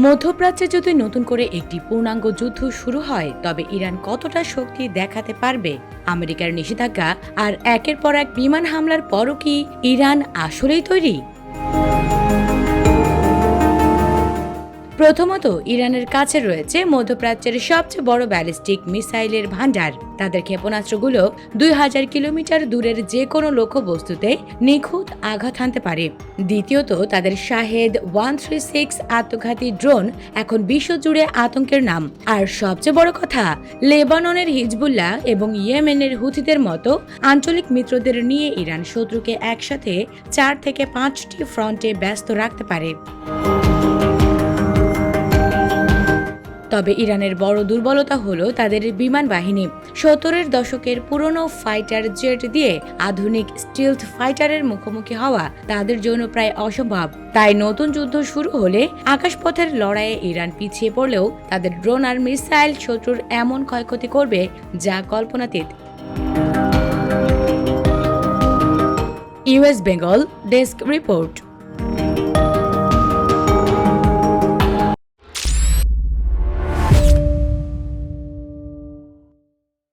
মধ্যপ্রাচ্যে যদি নতুন করে একটি পূর্ণাঙ্গ যুদ্ধ শুরু হয় তবে ইরান কতটা শক্তি দেখাতে পারবে? আমেরিকার নিষেধাজ্ঞা আর একের পর এক বিমান হামলার পরও কি ইরান আসলেই তৈরি? প্রথমত, ইরানের কাছে রয়েছে মধ্যপ্রাচ্যের সবচেয়ে বড় ব্যালিস্টিক মিসাইলের ভান্ডার। তাদের ক্ষেপণাস্ত্রগুলো 2000 কিলোমিটার দূরের যে কোনো লক্ষ্যবস্তুতে নিখুঁত আঘাত হানতে পারে। দ্বিতীয়ত, তাদের শাহেদ 136 আত্মঘাতী ড্রোন এখন বিশ্বজুড়ে আতঙ্কের নাম। আর সবচেয়ে বড় কথা, লেবাননের হিজবুল্লাহ এবং ইয়েমেনের হুথিদের মতো আঞ্চলিক মিত্রদের নিয়ে ইরান শত্রুকে একসাথে 4 থেকে 5টি ফ্রন্টে ব্যস্ত রাখতে পারে। তবে ইরানের বড় দুর্বলতা হলো তাদের বিমান বাহিনী। 70-এর দশকের পুরনো ফাইটার জেট দিয়ে আধুনিক স্টিলথ ফাইটারের মুখোমুখি হওয়া তাদের জন্য প্রায় অসম্ভব। তাই নতুন যুদ্ধ শুরু হলে আকাশপথের লড়াইয়ে ইরান পিছিয়ে পড়লেও তাদের ড্রোন আর মিসাইল শত্রুর এমন ক্ষয়ক্ষতি করবে যা কল্পনাতীত। US Bengal desk report.